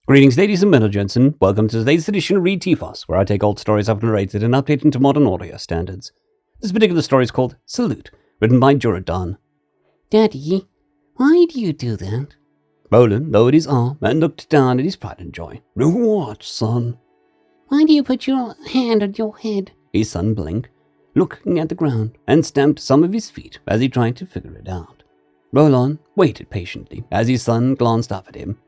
Greetings, ladies and gentlemen. Welcome to today's edition of RE344, where I take old stories I've narrated and update into modern audio standards. This particular story is called Salute, written by Jurodan. Daddy, why do you do that? Roland lowered his arm and looked down at his pride and joy. Do what, son? Why do you put your hand on your head? His son blinked, looking at the ground, and stamped some of his feet as he tried to figure it out. Roland waited patiently as his son glanced up at him.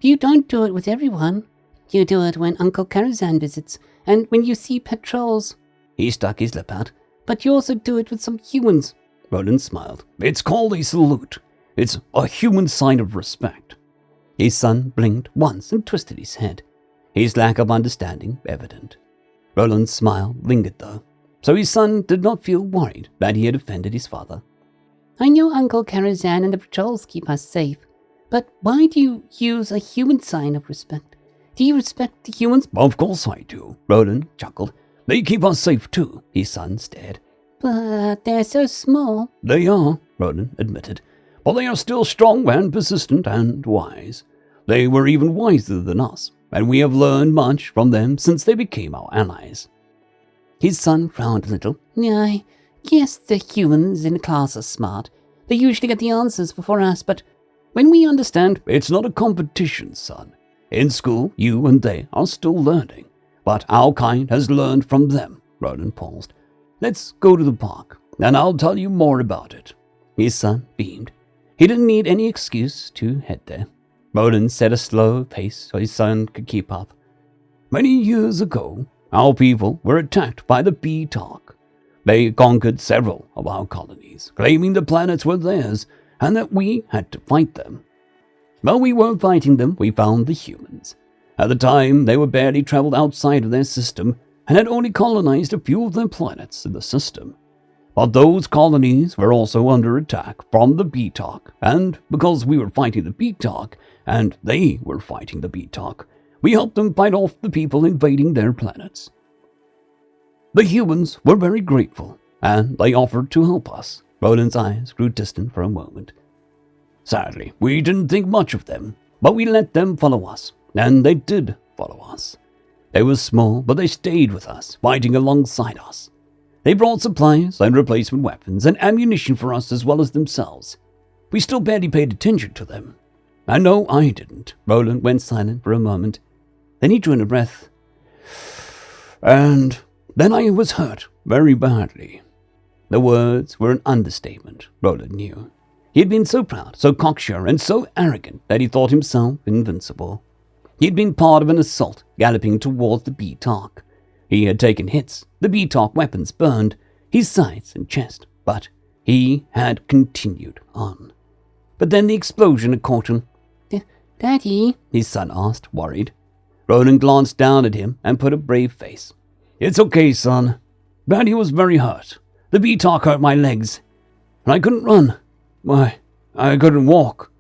You don't do it with everyone. You do it when Uncle Karazhan visits, and when you see patrols. He stuck his lip out. But you also do it with some humans. Roland smiled. It's called a salute. It's a human sign of respect. His son blinked once and twisted his head, his lack of understanding evident. Roland's smile lingered though, so his son did not feel worried that he had offended his father. I know Uncle Karazhan and the patrols keep us safe, but why do you use a human sign of respect? Do you respect the humans? Of course I do, Roland chuckled. They keep us safe too, his son stared. But they're so small. They are, Roland admitted, but they are still strong and persistent and wise. They were even wiser than us, and we have learned much from them since they became our allies. His son frowned a little. I guess the humans in class are smart. They usually get the answers before us, but when we understand, it's not a competition, son. In school, you and they are still learning, but our kind has learned from them. Roland paused. Let's go to the park, and I'll tell you more about it. His son beamed. He didn't need any excuse to head there. Roland set a slow pace so his son could keep up. Many years ago, our people were attacked by the Bee-Talk. They conquered several of our colonies, claiming the planets were theirs, and that we had to fight them. While we were fighting them, we found the humans. At the time, they were barely traveled outside of their system and had only colonized a few of their planets in the system. But those colonies were also under attack from the Bee-Talk, and because we were fighting the Bee-Talk and they were fighting the Bee-Talk, we helped them fight off the people invading their planets. The humans were very grateful, and they offered to help us. Roland's eyes grew distant for a moment. Sadly, we didn't think much of them, but we let them follow us, and they did follow us. They were small, but they stayed with us, fighting alongside us. They brought supplies and replacement weapons and ammunition for us as well as themselves. We still barely paid attention to them. I know I didn't. Roland went silent for a moment. Then he drew in a breath. And then I was hurt very badly. The words were an understatement, Roland knew. He had been so proud, so cocksure, and so arrogant that he thought himself invincible. He had been part of an assault galloping towards the Bee-Talk. He had taken hits, the Bee-Talk weapons burned, his sides and chest, but he had continued on. But then the explosion had caught him. Daddy? His son asked, worried. Roland glanced down at him and put a brave face. It's okay, son. Daddy was very hurt. The Bee-Talk hurt my legs, and I couldn't run. Why, I couldn't walk.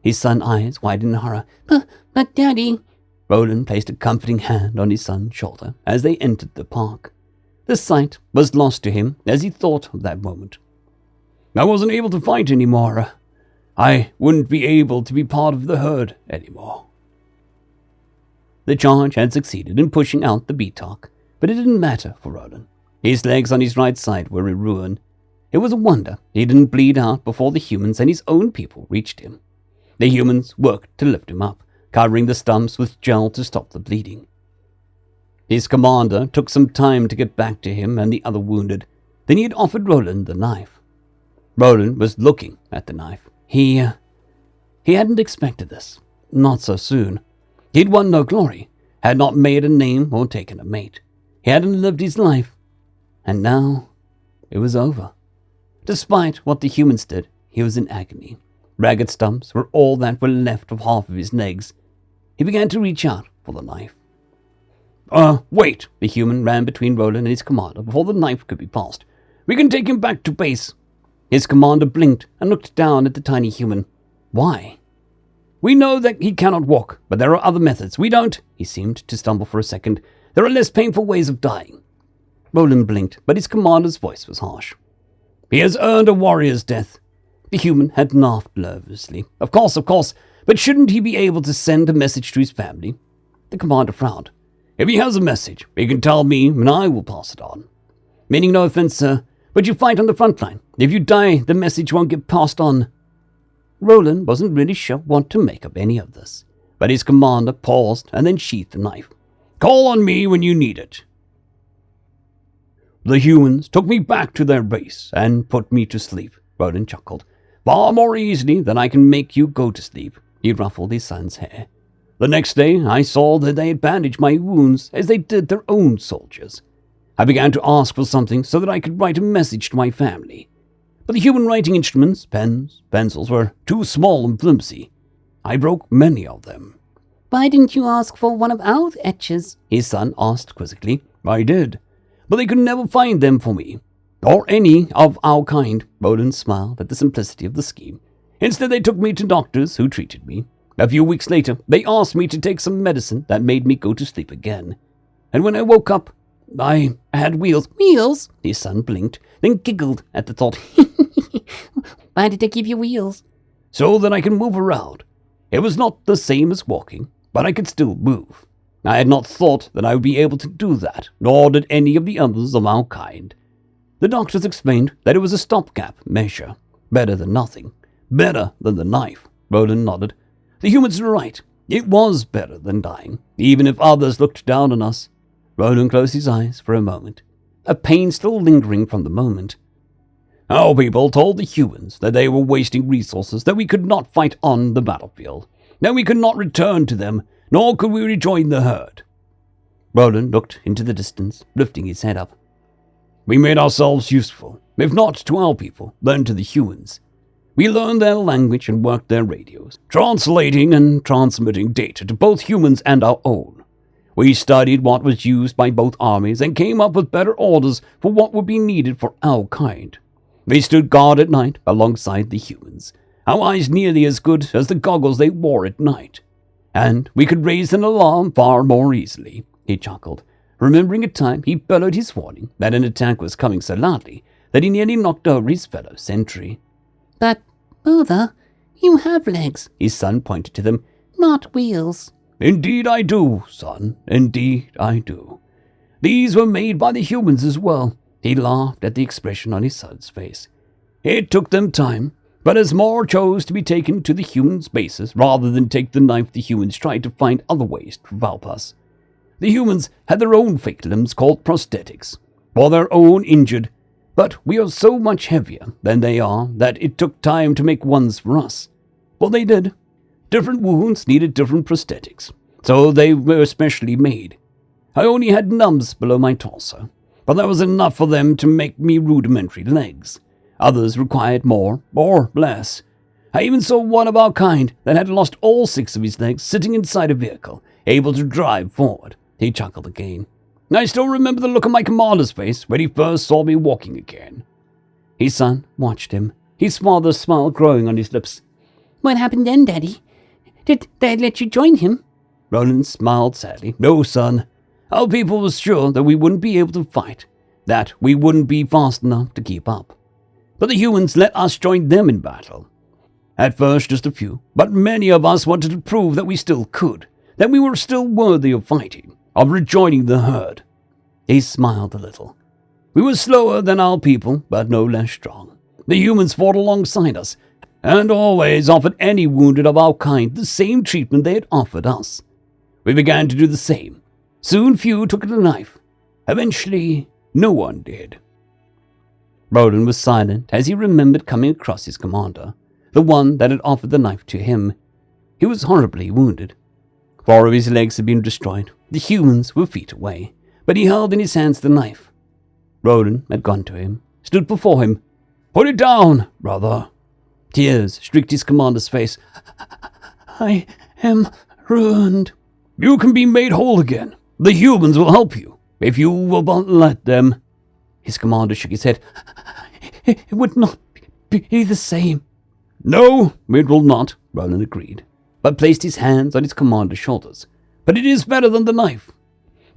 His son's eyes widened in horror. But Daddy... Roland placed a comforting hand on his son's shoulder as they entered the park. The sight was lost to him as he thought of that moment. I wasn't able to fight anymore. I wouldn't be able to be part of the herd anymore. The charge had succeeded in pushing out the Bee-Talk, but it didn't matter for Roland. His legs on his right side were in ruin. It was a wonder he didn't bleed out before the humans and his own people reached him. The humans worked to lift him up, covering the stumps with gel to stop the bleeding. His commander took some time to get back to him and the other wounded. Then he had offered Roland the knife. Roland was looking at the knife. He hadn't expected this. Not so soon. He'd won no glory, had not made a name or taken a mate. He hadn't lived his life. And now, it was over. Despite what the humans did, he was in agony. Ragged stumps were all that were left of half of his legs. He began to reach out for the knife. Wait! The human ran between Roland and his commander before the knife could be passed. We can take him back to base. His commander blinked and looked down at the tiny human. Why? We know that he cannot walk, but there are other methods. We don't. He seemed to stumble for a second. There are less painful ways of dying. Roland blinked, but his commander's voice was harsh. He has earned a warrior's death. The human had laughed nervously. Of course. But shouldn't he be able to send a message to his family? The commander frowned. If he has a message, he can tell me and I will pass it on. Meaning no offense, sir, but you fight on the front line. If you die, the message won't get passed on. Roland wasn't really sure what to make of any of this, but his commander paused and then sheathed the knife. Call on me when you need it. The humans took me back to their base and put me to sleep, Roland chuckled. Far more easily than I can make you go to sleep. He ruffled his son's hair. The next day, I saw that they had bandaged my wounds as they did their own soldiers. I began to ask for something so that I could write a message to my family. But the human writing instruments, pens, pencils, were too small and flimsy. I broke many of them. Why didn't you ask for one of our etchers? His son asked quizzically. I did, but they could never find them for me. Or any of our kind. Roland smiled at the simplicity of the scheme. Instead, they took me to doctors who treated me. A few weeks later, they asked me to take some medicine that made me go to sleep again. And when I woke up, I had wheels. Wheels? His son blinked, then giggled at the thought. Why did they give you wheels? So that I can move around. It was not the same as walking, but I could still move. I had not thought that I would be able to do that, nor did any of the others of our kind. The doctors explained that it was a stopgap measure. Better than nothing. Better than the knife. Roland nodded. The humans were right. It was better than dying, even if others looked down on us. Roland closed his eyes for a moment, a pain still lingering from the moment. Our people told the humans that they were wasting resources, that we could not fight on the battlefield, that we could not return to them, nor could we rejoin the herd. Roland looked into the distance, lifting his head up. We made ourselves useful, if not to our people, then to the humans. We learned their language and worked their radios, translating and transmitting data to both humans and our own. We studied what was used by both armies and came up with better orders for what would be needed for our kind. We stood guard at night alongside the humans, our eyes nearly as good as the goggles they wore at night. And we could raise an alarm far more easily, he chuckled, remembering a time he bellowed his warning that an attack was coming so loudly that he nearly knocked over his fellow sentry. But, Mother, you have legs, his son pointed to them. Not wheels. Indeed I do, son, indeed I do. These were made by the humans as well. He laughed at the expression on his son's face. It took them time, but as more chose to be taken to the humans' bases rather than take the knife, the humans tried to find other ways to help us. The humans had their own fake limbs called prosthetics, for their own injured, but we are so much heavier than they are that it took time to make ones for us. Well, they did. Different wounds needed different prosthetics, so they were specially made. I only had nubs below my torso, but that was enough for them to make me rudimentary legs. Others required more or less. I even saw one of our kind that had lost all 6 of his legs sitting inside a vehicle, able to drive forward. He chuckled again. I still remember the look on my commander's face when he first saw me walking again. His son watched him, his father's smile growing on his lips. What happened then, Daddy? Did they let you join him? Roland smiled sadly. No, son. Our people was sure that we wouldn't be able to fight, that we wouldn't be fast enough to keep up. But the humans let us join them in battle. At first just a few, but many of us wanted to prove that we still could, that we were still worthy of fighting, of rejoining the herd. He smiled a little. We were slower than our people, but no less strong. The humans fought alongside us, and always offered any wounded of our kind the same treatment they had offered us. We began to do the same. Soon few took to the knife. Eventually, no one did. Roland was silent as he remembered coming across his commander, the one that had offered the knife to him. He was horribly wounded. 4 of his legs had been destroyed. The humans were feet away, but he held in his hands the knife. Roland had gone to him, stood before him. Put it down, brother. Tears streaked his commander's face. I am ruined. You can be made whole again. The humans will help you, if you will but let them. His commander shook his head. It would not be the same. No, it will not, Roland agreed, but placed his hands on his commander's shoulders. But it is better than the knife.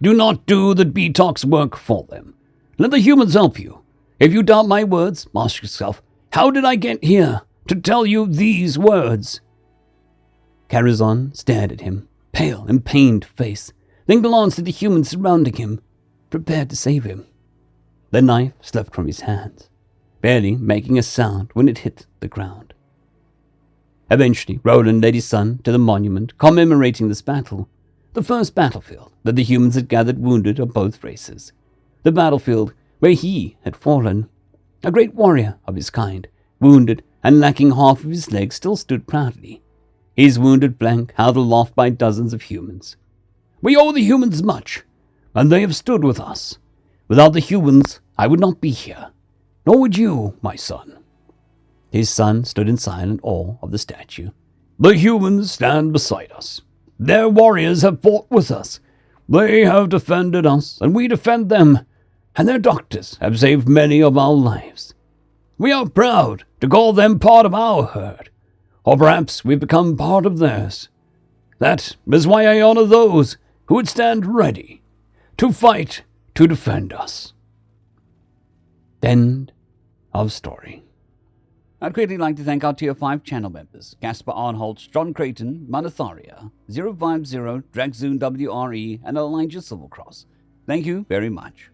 Do not do the Betox work for them. Let the humans help you. If you doubt my words, ask yourself, how did I get here to tell you these words? Karazhan stared at him, pale and pained face, then glanced at the humans surrounding him, prepared to save him. The knife slipped from his hands, barely making a sound when it hit the ground. Eventually, Roland led his son to the monument commemorating this battle, the first battlefield that the humans had gathered wounded of both races, the battlefield where he had fallen. A great warrior of his kind, wounded and lacking half of his leg, still stood proudly, his wounded flank held aloft by dozens of humans. We owe the humans much, and they have stood with us. Without the humans, I would not be here, nor would you, my son. His son stood in silent awe of the statue. The humans stand beside us. Their warriors have fought with us. They have defended us, and we defend them, and their doctors have saved many of our lives. We are proud to call them part of our herd, or perhaps we've become part of theirs. That is why I honor those who would stand ready to fight to defend us. End of story. I'd greatly like to thank our Tier 5 channel members, Casper Arnholtz, John Creighton, Manatharia, 050, Dragzoon WRE, and Elijah Silvercross. Thank you very much.